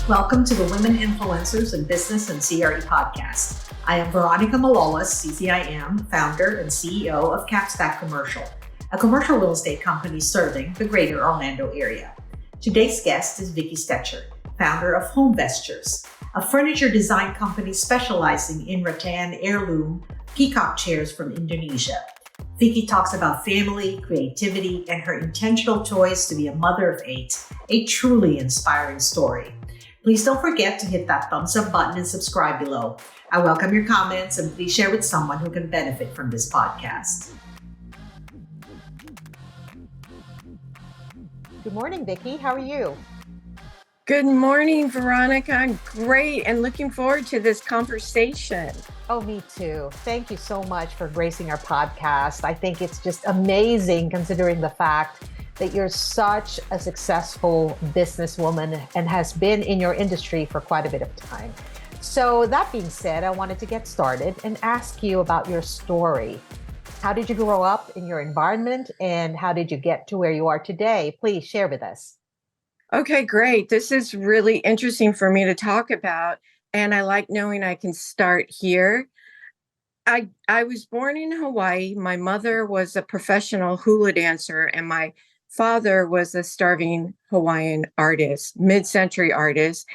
Welcome to the Women Influencers in Business and CRE podcast. I am Veronica Malolas, CCIM, founder and CEO of Capstack Commercial, a commercial real estate company serving the greater Orlando area. Today's guest is Vicki Stecher, founder of Home Vestures, a furniture design company specializing in rattan heirloom peacock chairs from Indonesia. Vicki talks about family, creativity, and her intentional choice to be a mother of 8, a truly inspiring story. Please don't forget to hit that thumbs up button and subscribe below. I welcome your comments and please share with someone who can benefit from this podcast. Good morning, Vicki. How are you? Good morning, Veronica. I'm great and looking forward to this conversation. Oh, me too. Thank you so much for gracing our podcast. I think it's just amazing considering the fact that you're such a successful businesswoman and has been in your industry for quite a bit of time. So that being said, I wanted to get started and ask you about your story. How did you grow up in your environment and how did you get to where you are today? Please share with us. Okay, great. This is really interesting for me to talk about, and I like knowing I can start here. I was born in Hawaii. My mother was a professional hula dancer, and my father was a starving Hawaiian artist, mid-century artist.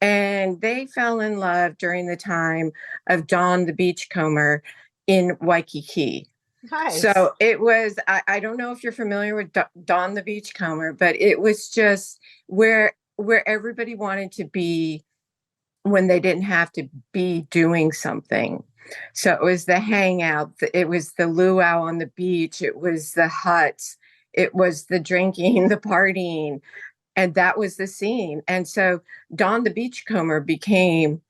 And they fell in love during the time of Don the Beachcomber in Waikiki. Nice. So it was, I don't know if you're familiar with Don the Beachcomber, but it was just where everybody wanted to be when they didn't have to be doing something. So it was the hangout, it was the luau on the beach, it was the huts, it was the drinking, the partying, and that was the scene. And so Don the Beachcomber became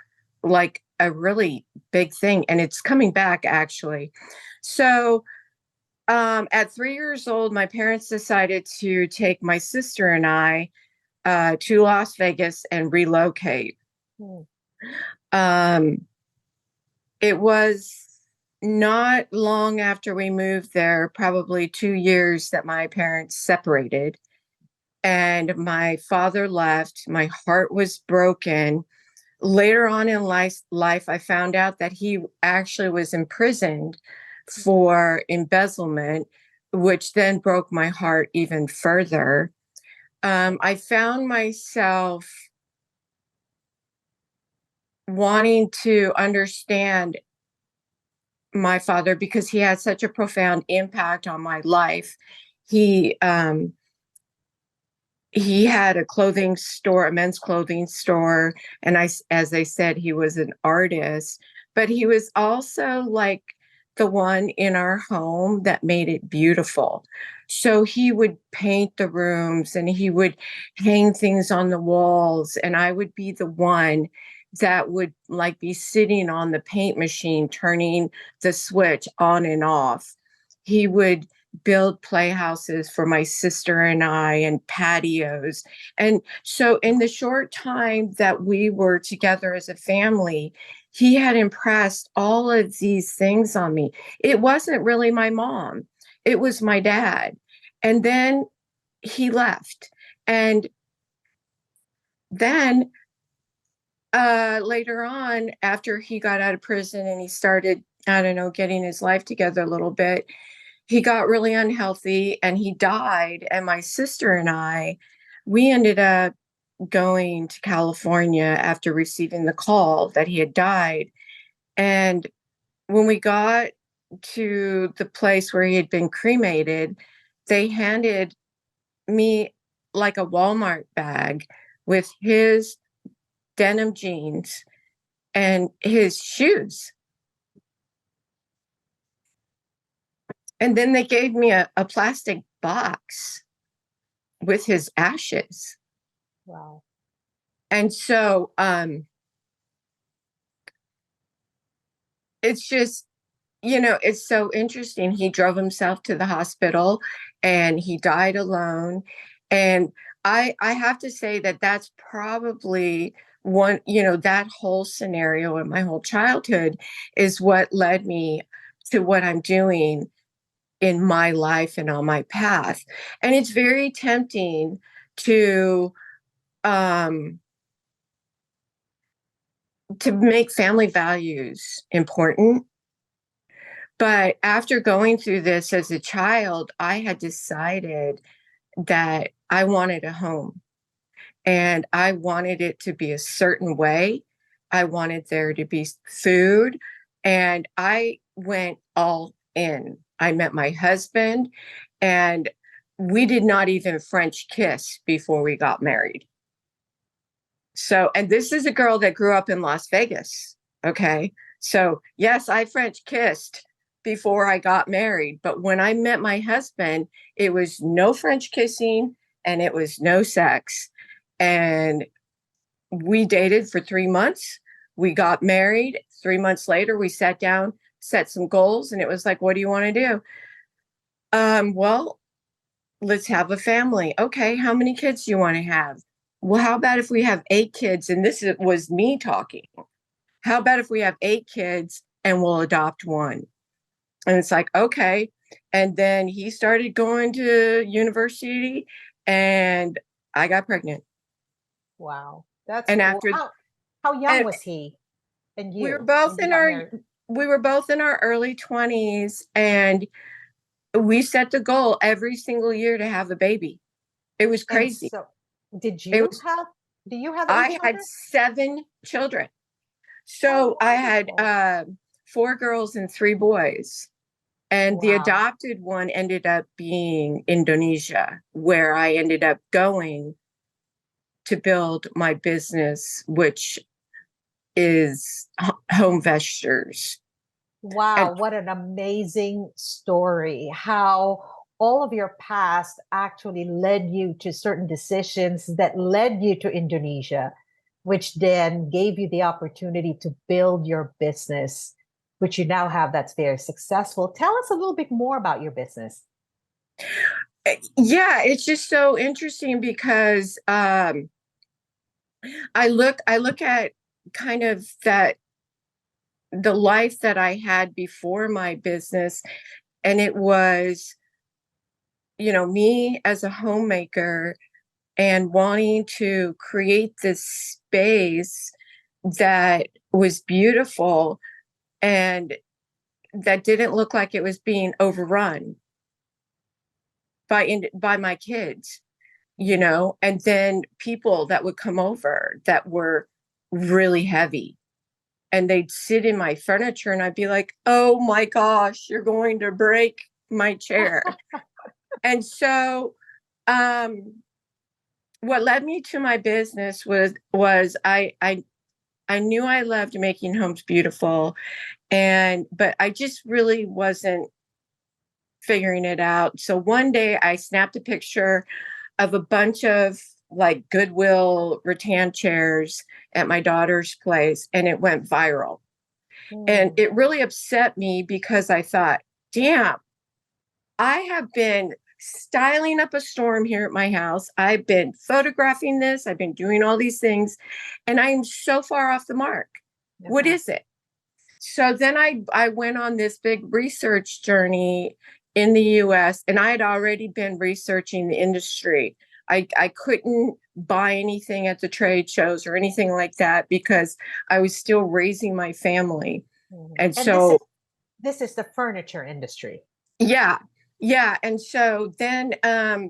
like a really big thing, and it's coming back actually. So at 3 years old, my parents decided to take my sister and I to Las Vegas and relocate. It was not long after we moved there, probably 2 years, that my parents separated and my father left. My heart was broken. Later on in life, I found out that he actually was imprisoned for embezzlement, which then broke my heart even further. I found myself wanting to understand my father because he had such a profound impact on my life. He had a clothing store, a men's clothing store, and as I said, he was an artist, but he was also like the one in our home that made it beautiful. So he would paint the rooms and he would hang things on the walls, and I would be the one that would like be sitting on the paint machine, turning the switch on and off. He would build playhouses for my sister and I and patios. And so in the short time that we were together as a family, he had impressed all of these things on me. It wasn't really my mom. It was my dad. And then he left. And then later on, after he got out of prison and he started, I don't know, getting his life together a little bit, he got really unhealthy and he died. And my sister and I, we ended up going to California after receiving the call that he had died. And when we got to the place where he had been cremated, they handed me like a Walmart bag with his denim jeans and his shoes. And then they gave me a plastic box with his ashes. Wow. And so it's just, it's so interesting. He drove himself to the hospital and he died alone. And I have to say that that's probably one, that whole scenario in my whole childhood is what led me to what I'm doing in my life and on my path. And it's very tempting to to make family values important. But after going through this as a child, I had decided that I wanted a home and I wanted it to be a certain way. I wanted there to be food, and I went all in. I met my husband, and we did not even French kiss before we got married. So, and this is a girl that grew up in Las Vegas. Okay. So, yes, I French kissed before I got married. But when I met my husband, it was no French kissing and it was no sex. And we dated for 3 months. We got married. 3 months later, we sat down, set some goals, and it was like, what do you want to do? Well, let's have a family. Okay, how many kids do you want to have? Well, how about if we have 8 kids? And was me talking. How about if we have 8 kids and we'll adopt one? And it's like, okay. And then he started going to university and I got pregnant. Wow. That's And cool. after How young and was he and we were you both when you in got our married? we were both in our early 20s, and we set the goal every single year to have a baby. It was And crazy. so It was do you have eight I had children? 7 children. Oh, So I had wonderful. 4 girls and 3 boys. And the Wow. adopted one ended up being Indonesia, where I ended up going to build my business, which is home vestures. And Wow, what an amazing story. How all of your past actually led you to certain decisions that led you to Indonesia, which then gave you the opportunity to build your business, which you now have that's very successful. Tell us a little bit more about your business. yeah, it's just so interesting because I look at kind of that the life that I had before my business, and it was, me as a homemaker and wanting to create this space that was beautiful and that didn't look like it was being overrun by my kids, and then people that would come over that were really heavy, and they'd sit in my furniture and I'd be like, oh my gosh, you're going to break my chair. And so what led me to my business was I knew I loved making homes beautiful, but I just really wasn't figuring it out. So one day I snapped a picture of a bunch of like Goodwill rattan chairs at my daughter's place, and it went viral. And Mm. it really upset me because I thought, damn, I have been styling up a storm here at my house. I've been photographing this. I've been doing all these things, and I am so far off the mark. What Uh-huh. is it? So then I went on this big research journey in the US, and I had already been researching the industry. I couldn't buy anything at the trade shows or anything like that because I was still raising my family. Mhm. And And this is so the furniture industry. yeah. Yeah. And so then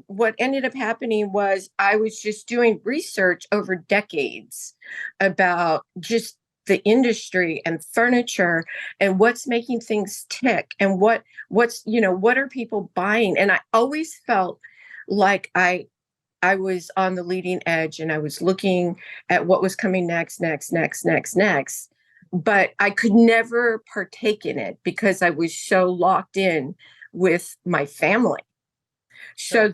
what ended up happening was I was just doing research over decades about just the industry and furniture and what's making things tick and what are people buying. And I always felt like I was on the leading edge and I was looking at what was coming next. But I could never partake in it because I was so locked in with my family. So Sure.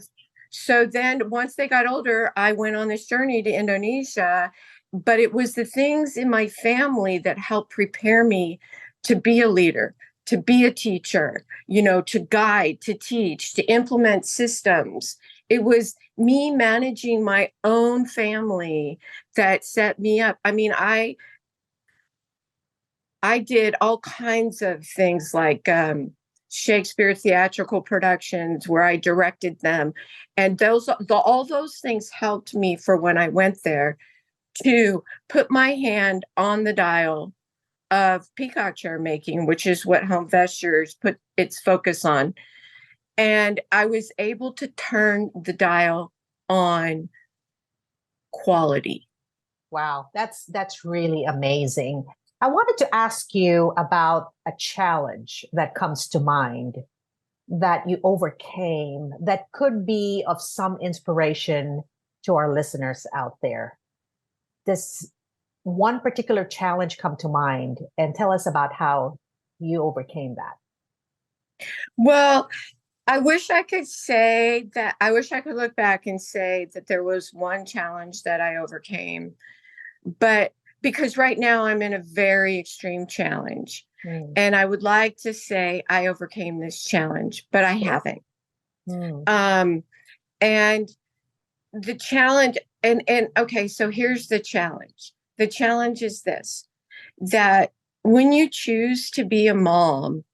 so then once they got older, I went on this journey to Indonesia, but it was the things in my family that helped prepare me to be a leader, to be a teacher, to guide, to teach, to implement systems. It was me managing my own family that set me up. I mean, I did all kinds of things like Shakespeare theatrical productions where I directed them, and all those things helped me for when I went there. to put my hand on the dial of peacock chair making, which is what Home Vestures put its focus on. And I was able to turn the dial on quality. Wow, that's really amazing. I wanted to ask you about a challenge that comes to mind that you overcame that could be of some inspiration to our listeners out there. Does one particular challenge come to mind, and tell us about how you overcame that? Well, I wish I could say that. I wish I could look back and say that there was one challenge that I overcame, but because right now I'm in a very extreme challenge. Mm, And I would like to say I overcame this challenge, but I haven't. mm, Um, and the challenge, and okay, so here's the challenge. The challenge is this, that when you choose to be a mom,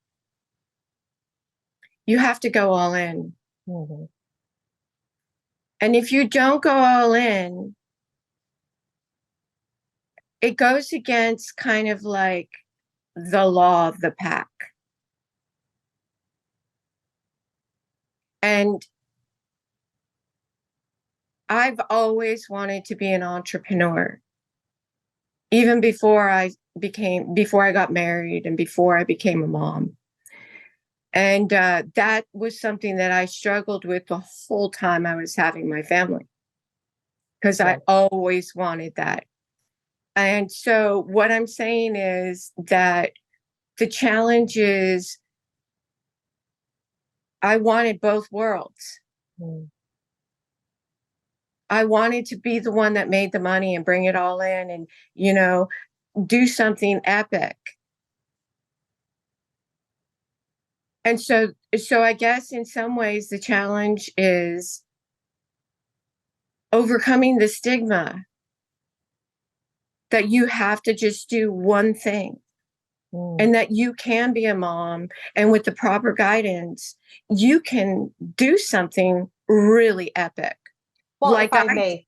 you have to go all in. mhm. And if you don't go all in, it goes against kind of like the law of the pack. And I've always wanted to be an entrepreneur, even before I got married and before I became a mom. And that was something that I struggled with the whole time I was having my family, because I Right. always wanted that. And so what I'm saying is that the challenge is I wanted both worlds. Mm. I wanted to be the one that made the money and bring it all in and, do something epic. And so I guess in some ways the challenge is overcoming the stigma that you have to just do one thing, Mm. and that you can be a mom, and with the proper guidance, you can do something really epic. Well, if Like I I may,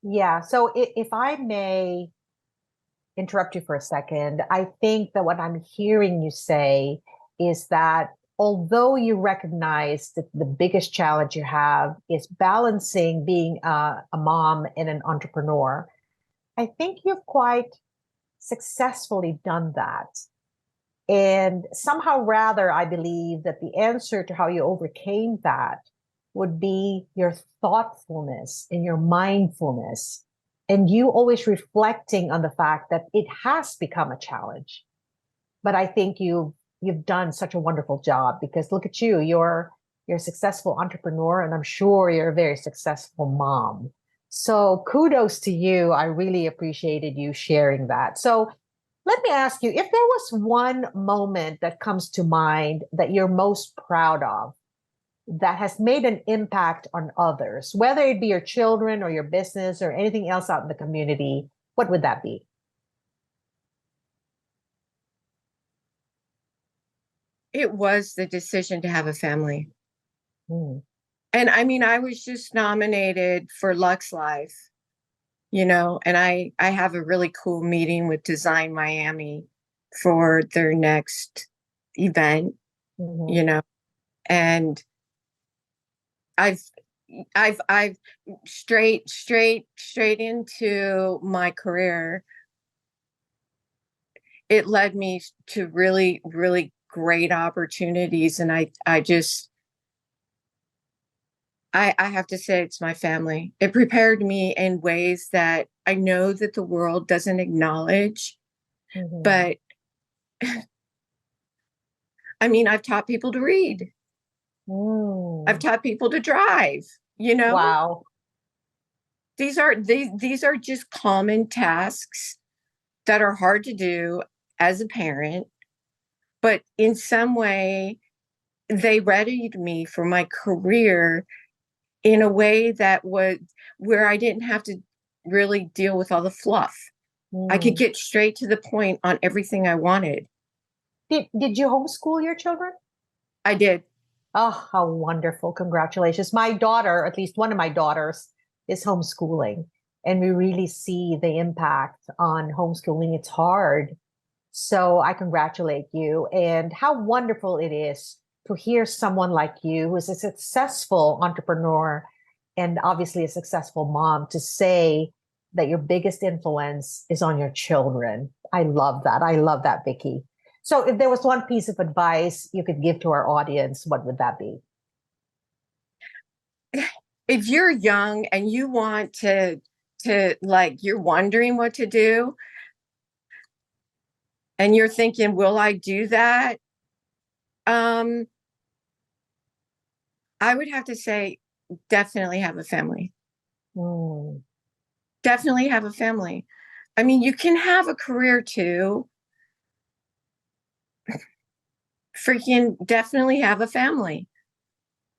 yeah. So if I may interrupt you for a second, I think that what I'm hearing you say is that although you recognize that the biggest challenge you have is balancing being a mom and an entrepreneur, I think you've quite successfully done that. And somehow, rather, I believe that the answer to how you overcame that would be your thoughtfulness and your mindfulness, and you always reflecting on the fact that it has become a challenge. But I think you've done such a wonderful job, because look at you, you're a successful entrepreneur, and I'm sure you're a very successful mom. So kudos to you. I really appreciated you sharing that. So let me ask you, if there was one moment that comes to mind that you're most proud of, that has made an impact on others, whether it be your children or your business or anything else out in the community, what would that be? It was the decision to have a family. Mm, And I mean, I was just nominated for Lux Life, and I have a really cool meeting with Design Miami for their next event, mhm. you know, and I've I've straight into my career. It led me to really, really great opportunities. And I have to say it's my family. It prepared me in ways that I know that the world doesn't acknowledge. Mhm. But I mean, I've taught people to read. I've Mm. taught people to drive, you know? Wow. These are just common tasks that are hard to do as a parent, but in some way they readied me for my career in a way that was where I didn't have to really deal with all the fluff. I could Mm. get straight to the point on everything I wanted. Did you homeschool your children? I did. Oh, how wonderful. Congratulations. My daughter, at least one of my daughters, is homeschooling. and we really see the impact on homeschooling. It's hard. So I congratulate you. And how wonderful it is to hear someone like you, who is a successful entrepreneur and obviously a successful mom, to say that your biggest influence is on your children. I love that. I love that, Vicki. So if there was one piece of advice you could give to our audience, what would that be? If you're young and you want to like, you're wondering what to do and you're thinking, will I do that? I would have to say, definitely have a family. Mm. Definitely have a family. I mean, you can have a career too. Freaking definitely have a family.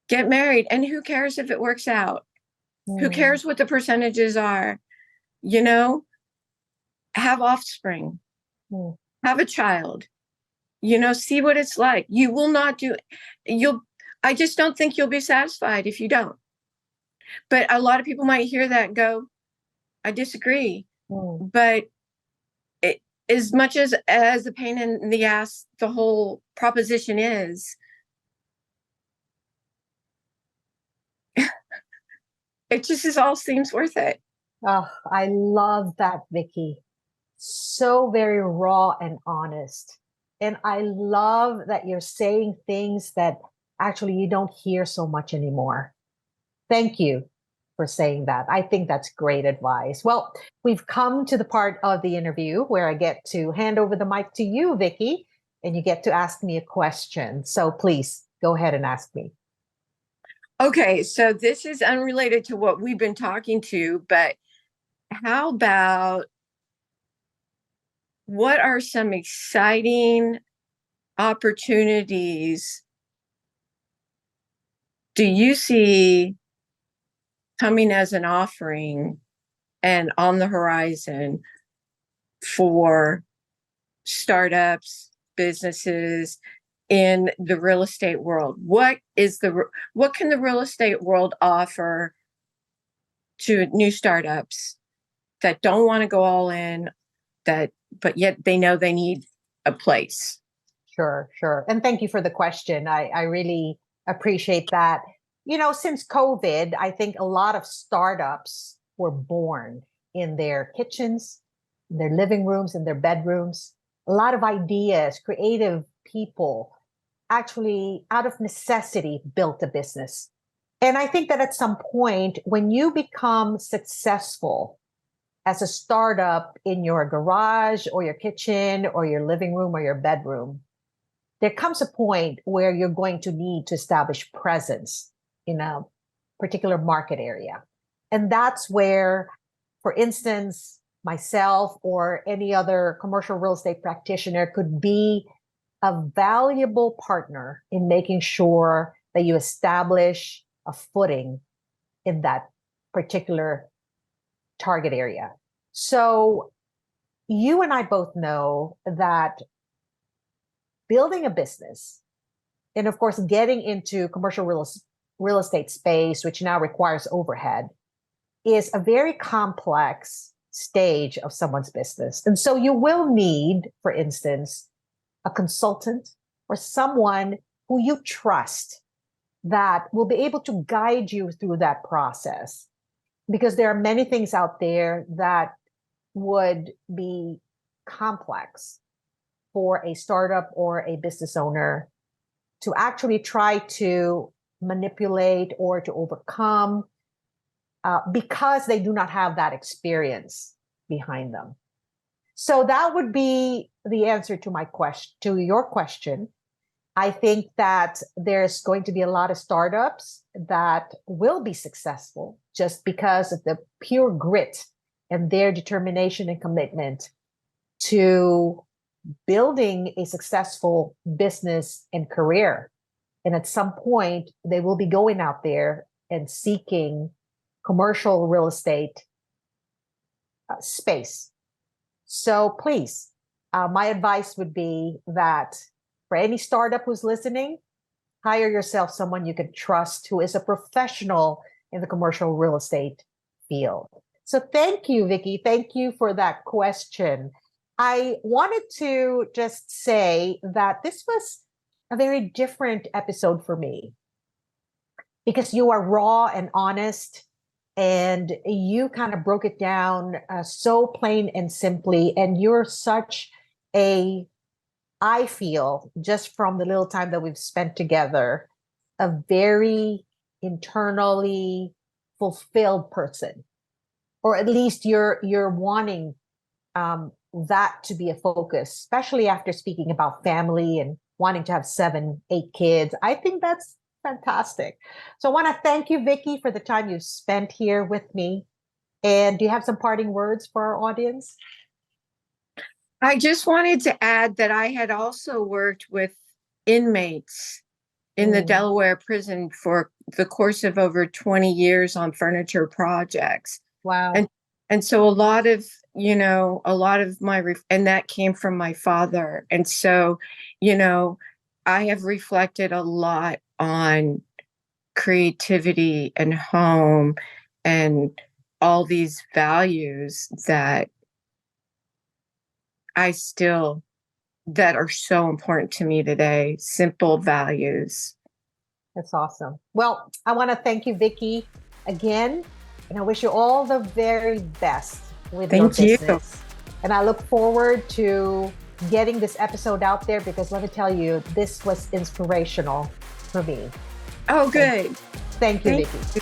Get married. And who cares if it works out? Who cares what the percentages are? You know, have offspring, have a child, you know, see what it's like. You will not do, I just don't think you'll be satisfied if you don't. But a lot of people might hear that and go, I disagree. But as much as a pain in the ass the whole proposition is, it just all seems worth it. Oh, I love that, Vicki. So very raw and honest. And I love that you're saying things that actually you don't hear so much anymore. Thank you for saying that. I think that's great advice. Well, we've come to the part of the interview where I get to hand over the mic to you, Vicki, and you get to ask me a question. So please go ahead and ask me. Okay, so this is unrelated to what we've been talking to, but how about, what are some exciting opportunities do you see coming as an offering and on the horizon for startups, businesses in the real estate world? What can the real estate world offer to new startups that don't want to go all in, but yet they know they need a place? Sure, sure. And thank you for the question. I really appreciate that. You know, since COVID, I think a lot of startups were born in their kitchens, in their living rooms, in their bedrooms. A lot of ideas, creative people actually, out of necessity, built a business. And I think that at some point, when you become successful as a startup in your garage or your kitchen or your living room or your bedroom, there comes a point where you're going to need to establish presence in a particular market area. And that's where, for instance, myself or any other commercial real estate practitioner could be a valuable partner in making sure that you establish a footing in that particular target area. So you and I both know that building a business, and of course, getting into commercial real estate space, which now requires overhead, is a very complex stage of someone's business. And so you will need, for instance, a consultant or someone who you trust that will be able to guide you through that process. Because there are many things out there that would be complex for a startup or a business owner to actually try to manipulate or to overcome because they do not have that experience behind them. So that would be the answer to my question, to your question. I think that there's going to be a lot of startups that will be successful just because of the pure grit and their determination and commitment to building a successful business and career. And at some point, they will be going out there and seeking commercial real estate space. So please, my advice would be that for any startup who's listening, hire yourself someone you can trust who is a professional in the commercial real estate field. So thank you, Vicki. Thank you for that question. I wanted to just say that this was a very different episode for me because you are raw and honest and you kind of broke it down so plain and simply. And you're such a, I feel, just from the little time that we've spent together, a very internally fulfilled person, or at least you're wanting that to be a focus, especially after speaking about family and wanting to have 7, 8 kids. I think that's fantastic. So I want to thank you, Vicki, for the time you've spent here with me. And do you have some parting words for our audience? I just wanted to add that I had also worked with inmates in the Delaware prison for the course of over 20 years on furniture projects. Wow. And so a lot of my, and that came from my father. And so, I have reflected a lot on creativity and home and all these values that that are so important to me today. Simple values. That's awesome. Well, I want to thank you, Vicki, again, and I wish you all the very best with your business. And I look forward to getting this episode out there because let me tell you, this was inspirational for me. Oh, good. Thank you, Vicki.